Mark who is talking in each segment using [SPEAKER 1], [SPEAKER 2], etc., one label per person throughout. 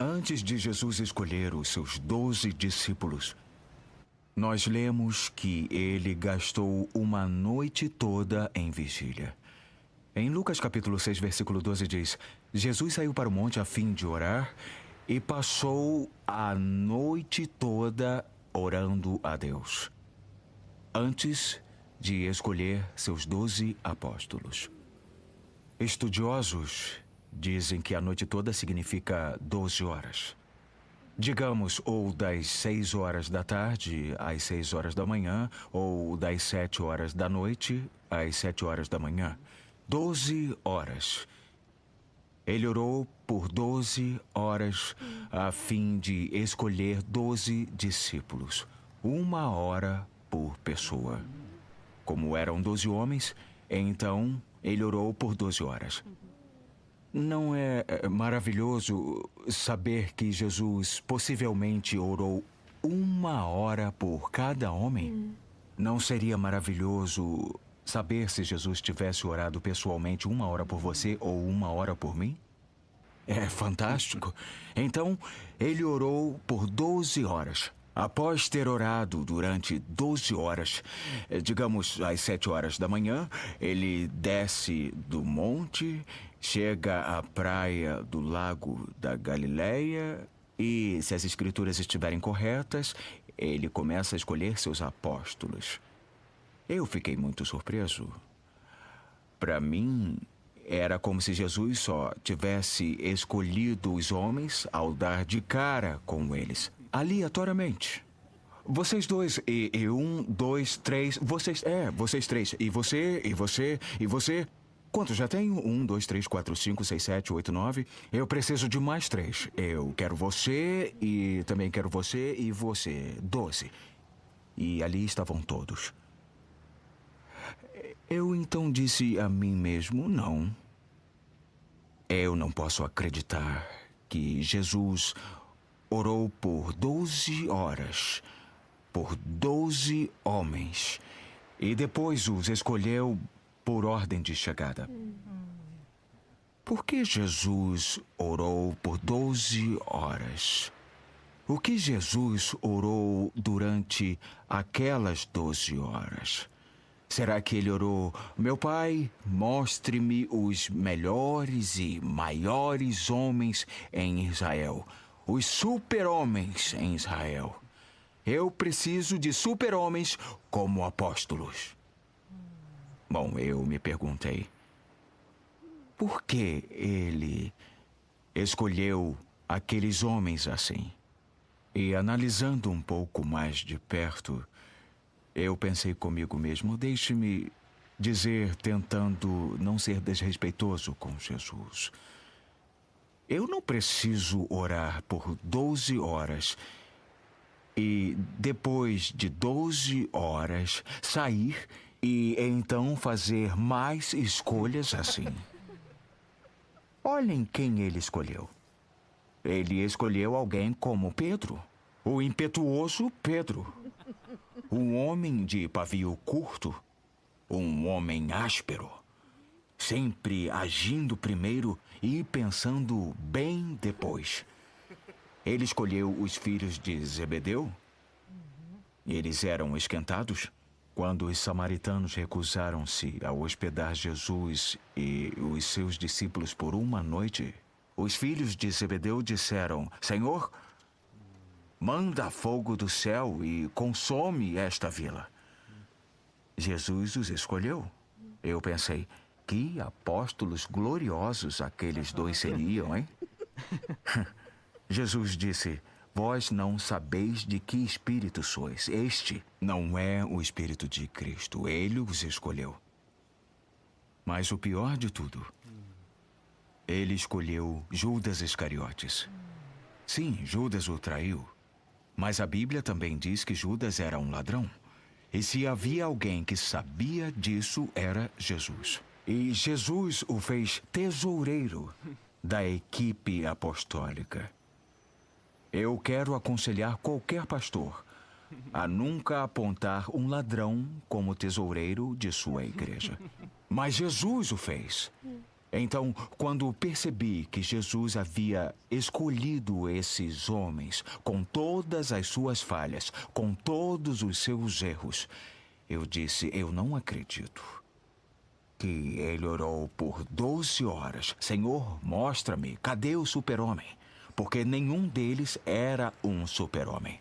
[SPEAKER 1] Antes de Jesus escolher os seus 12 discípulos, nós lemos que ele gastou uma noite toda em vigília. Em Lucas capítulo 6, versículo 12 diz: Jesus saiu para o monte a fim de orar e passou a noite toda orando a Deus, antes de escolher seus 12 apóstolos. Estudiosos dizem que a noite toda significa 12 horas. Digamos, ou das 6 horas da tarde às 6 horas da manhã, ou das 7 horas da noite às 7 horas da manhã. 12 horas. Ele orou por 12 horas a fim de escolher 12 discípulos. 1 hora por pessoa. Como eram 12 homens, então ele orou por 12 horas. Não é maravilhoso saber que Jesus possivelmente orou 1 hora por cada homem? Não seria maravilhoso saber se Jesus tivesse orado pessoalmente 1 hora por você ou 1 hora por mim? É fantástico. Então, ele orou por 12 horas. Após ter orado durante 12 horas, digamos às 7 horas da manhã, ele desce do monte, chega à praia do lago da Galileia e, se as escrituras estiverem corretas, ele começa a escolher seus apóstolos. Eu fiquei muito surpreso. Para mim, era como se Jesus só tivesse escolhido os homens ao dar de cara com eles, aleatoriamente. Vocês dois, e 1, 2, 3, vocês 3, e você. Quantos já tenho? 1, 2, 3, 4, 5, 6, 7, 8, 9. Eu preciso de mais 3. Eu quero você, e também quero você, e você. 12. E ali estavam todos. Eu então disse a mim mesmo: não. Eu não posso acreditar que Jesus orou por 12 horas, por 12 homens, e depois os escolheu por ordem de chegada. Por que Jesus orou por 12 horas? O que Jesus orou durante aquelas 12 horas? Será que ele orou: meu Pai, mostre-me os melhores e maiores homens em Israel, os super-homens em Israel? Eu preciso de super-homens como apóstolos. Bom, eu me perguntei, por que ele escolheu aqueles homens assim? E analisando um pouco mais de perto, eu pensei comigo mesmo: deixe-me dizer, tentando não ser desrespeitoso com Jesus, eu não preciso orar por 12 horas e depois de 12 horas sair e então fazer mais escolhas assim. Olhem quem ele escolheu. Ele escolheu alguém como Pedro, o impetuoso Pedro. Um homem de pavio curto, um homem áspero, sempre agindo primeiro e pensando bem depois. Ele escolheu os filhos de Zebedeu. Eles eram esquentados. Quando os samaritanos recusaram-se a hospedar Jesus e os seus discípulos por uma noite, os filhos de Zebedeu disseram: Senhor, manda fogo do céu e consome esta vila. Jesus os escolheu. Eu pensei, que apóstolos gloriosos aqueles dois seriam, hein? Jesus disse: vós não sabeis de que espírito sois. Este não é o Espírito de Cristo. Ele os escolheu. Mas o pior de tudo, ele escolheu Judas Iscariotes. Sim, Judas o traiu. Mas a Bíblia também diz que Judas era um ladrão. E se havia alguém que sabia disso, era Jesus. E Jesus o fez tesoureiro da equipe apostólica. Eu quero aconselhar qualquer pastor a nunca apontar um ladrão como tesoureiro de sua igreja. Mas Jesus o fez. Então, quando percebi que Jesus havia escolhido esses homens, com todas as suas falhas, com todos os seus erros, eu disse: eu não acredito. Que ele orou por 12 horas. Senhor, mostra-me, cadê o super-homem? Porque nenhum deles era um super-homem.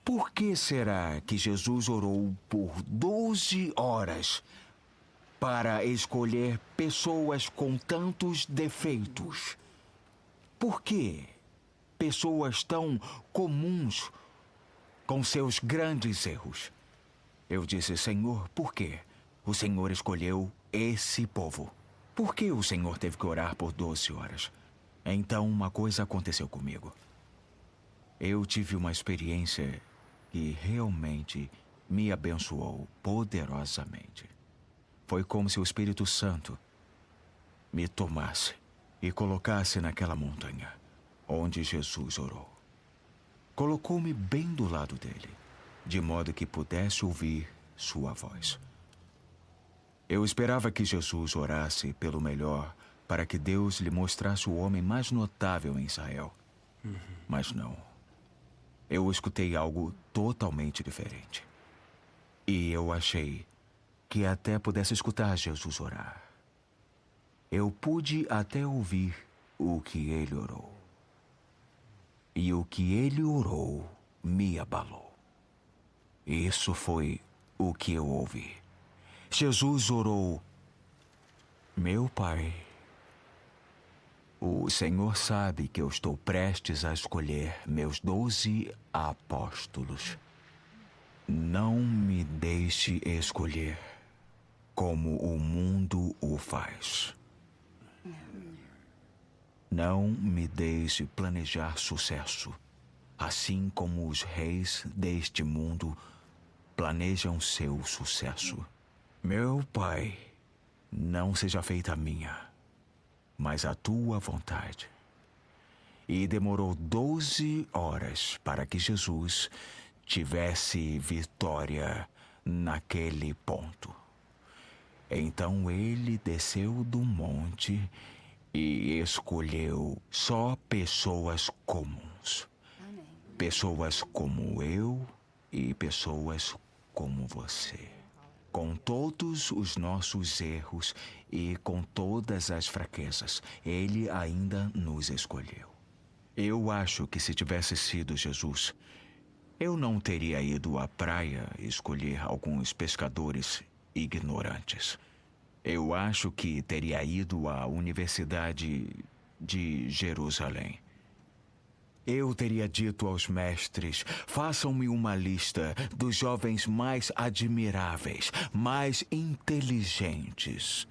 [SPEAKER 1] Por que será que Jesus orou por 12 horas para escolher pessoas com tantos defeitos? Por que pessoas tão comuns com seus grandes erros? Eu disse: Senhor, por quê? O Senhor escolheu esse povo. Por que o Senhor teve que orar por 12 horas? Então uma coisa aconteceu comigo. Eu tive uma experiência que realmente me abençoou poderosamente. Foi como se o Espírito Santo me tomasse e colocasse naquela montanha onde Jesus orou. Colocou-me bem do lado dele, de modo que pudesse ouvir sua voz. Eu esperava que Jesus orasse pelo melhor para que Deus lhe mostrasse o homem mais notável em Israel. Mas não. Eu escutei algo totalmente diferente. E eu achei que até pudesse escutar Jesus orar. Eu pude até ouvir o que ele orou. E o que ele orou me abalou. Isso foi o que eu ouvi. Jesus orou: Meu Pai, o Senhor sabe que eu estou prestes a escolher meus 12 apóstolos. Não me deixe escolher como o mundo o faz. Não me deixe planejar sucesso, assim como os reis deste mundo planejam seu sucesso. Meu Pai, não seja feita a minha, mas a tua vontade. E demorou 12 horas para que Jesus tivesse vitória naquele ponto. Então ele desceu do monte e escolheu só pessoas comuns. Pessoas como eu e pessoas como você. Com todos os nossos erros e com todas as fraquezas, ele ainda nos escolheu. Eu acho que se tivesse sido Jesus, eu não teria ido à praia escolher alguns pescadores ignorantes. Eu acho que teria ido à Universidade de Jerusalém. Eu teria dito aos mestres: façam-me uma lista dos jovens mais admiráveis, mais inteligentes,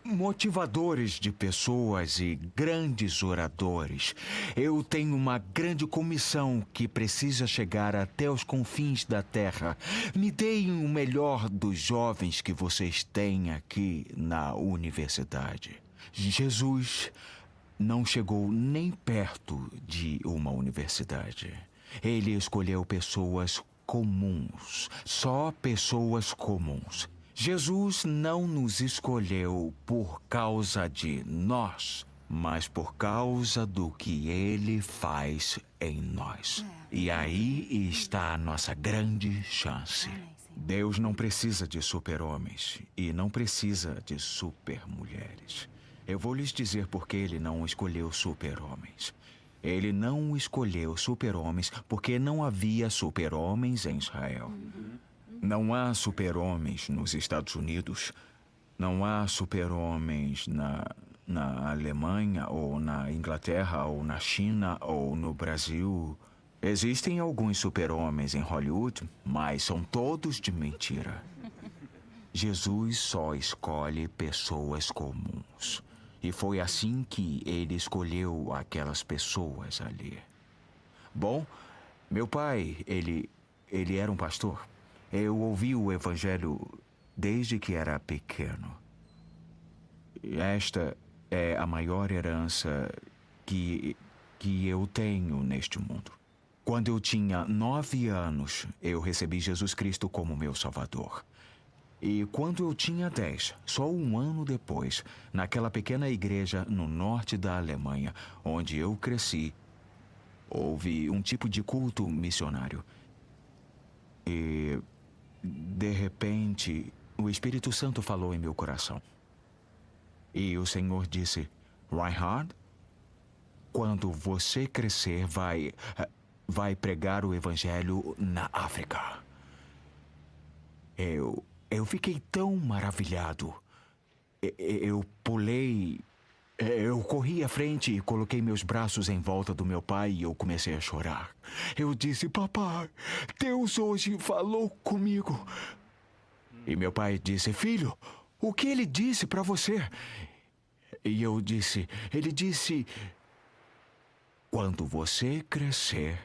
[SPEAKER 1] motivadores de pessoas e grandes oradores. Eu tenho uma grande comissão que precisa chegar até os confins da terra. Me deem o melhor dos jovens que vocês têm aqui na universidade. Jesus não chegou nem perto de uma universidade. Ele escolheu pessoas comuns, só pessoas comuns. Jesus não nos escolheu por causa de nós, mas por causa do que ele faz em nós. E aí está a nossa grande chance. Deus não precisa de super-homens e não precisa de super-mulheres. Eu vou lhes dizer por que ele não escolheu super-homens. Ele não escolheu super-homens porque não havia super-homens em Israel. Não há super-homens nos Estados Unidos. Não há super-homens na Alemanha, ou na Inglaterra, ou na China, ou no Brasil. Existem alguns super-homens em Hollywood, mas são todos de mentira. Jesus só escolhe pessoas comuns. E foi assim que ele escolheu aquelas pessoas ali. Bom, meu pai, ele era um pastor. Eu ouvi o evangelho desde que era pequeno. Esta é a maior herança que eu tenho neste mundo. Quando eu tinha 9 anos, eu recebi Jesus Cristo como meu Salvador. E quando eu tinha 10, só um ano depois, naquela pequena igreja no norte da Alemanha, onde eu cresci, houve um tipo de culto missionário. E, de repente, o Espírito Santo falou em meu coração. E o Senhor disse: Reinhard, quando você crescer, vai pregar o Evangelho na África. Eu fiquei tão maravilhado. Eu pulei. Eu corri à frente e coloquei meus braços em volta do meu pai e eu comecei a chorar. Eu disse: Papai, Deus hoje falou comigo. E meu pai disse: Filho, o que ele disse para você? E eu disse: Ele disse: quando você crescer,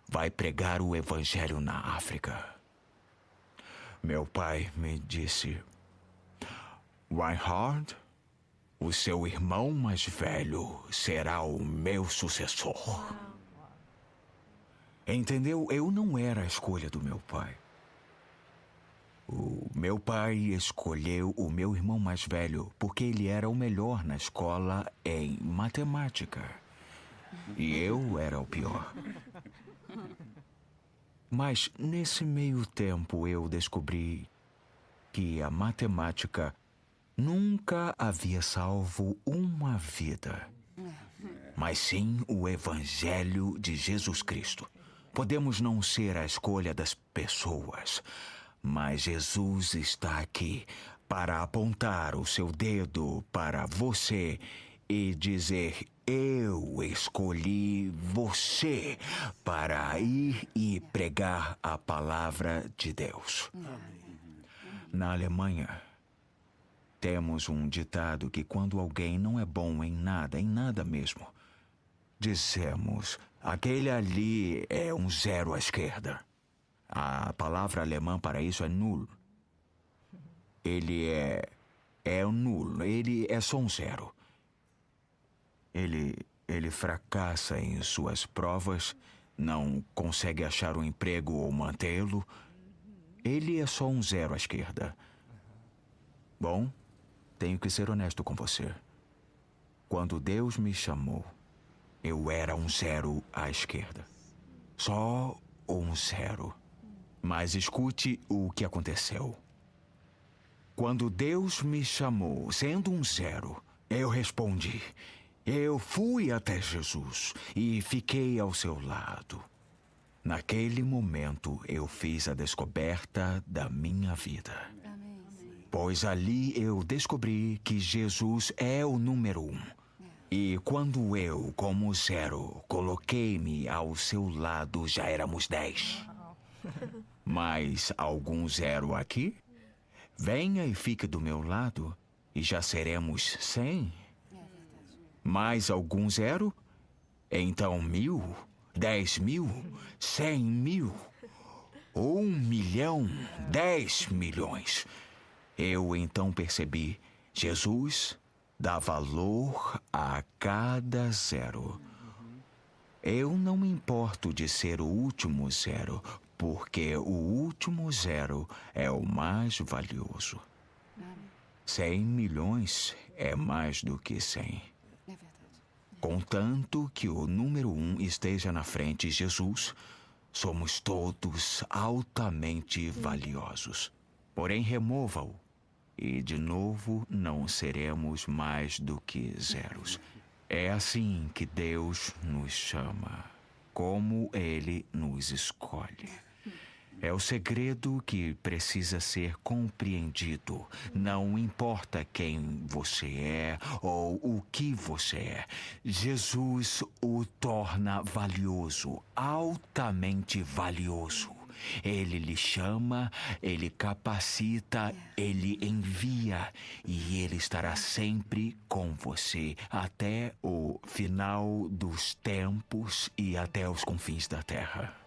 [SPEAKER 1] vai pregar o Evangelho na África. Meu pai me disse: Reinhard, o seu irmão mais velho será o meu sucessor. Entendeu? Eu não era a escolha do meu pai. O meu pai escolheu o meu irmão mais velho porque ele era o melhor na escola em matemática. E eu era o pior. Mas nesse meio tempo eu descobri que a matemática nunca havia salvo uma vida, mas sim o Evangelho de Jesus Cristo. Podemos não ser a escolha das pessoas, mas Jesus está aqui para apontar o seu dedo para você e dizer: eu escolhi você para ir e pregar a palavra de Deus. Na Alemanha, temos um ditado que quando alguém não é bom em nada mesmo, dizemos: aquele ali é um zero à esquerda. A palavra alemã para isso é null. Ele é um nulo, ele é só um zero. Ele fracassa em suas provas, não consegue achar um emprego ou mantê-lo. Ele é só um zero à esquerda. Bom, tenho que ser honesto com você. Quando Deus me chamou, eu era um zero à esquerda. Só um zero. Mas escute o que aconteceu. Quando Deus me chamou, sendo um zero, eu respondi. Eu fui até Jesus e fiquei ao seu lado. Naquele momento, eu fiz a descoberta da minha vida. Pois ali eu descobri que Jesus é o número 1. E quando eu, como zero, coloquei-me ao seu lado, já éramos 10. Mas algum zero aqui? Venha e fique do meu lado e já seremos 100. Mais algum zero? Então 1000, 10.000, 100.000, 1.000.000, 10 milhões. Eu então percebi: Jesus dá valor a cada zero. Eu não me importo de ser o último zero, porque o último zero é o mais valioso. 100 milhões é mais do que 100. Contanto que o número 1 esteja na frente, Jesus, somos todos altamente valiosos. Porém, remova-o e, de novo, não seremos mais do que zeros. É assim que Deus nos chama, como Ele nos escolhe. É o segredo que precisa ser compreendido. Não importa quem você é ou o que você é. Jesus o torna valioso, altamente valioso. Ele lhe chama, ele capacita, ele envia e ele estará sempre com você até o final dos tempos e até os confins da terra.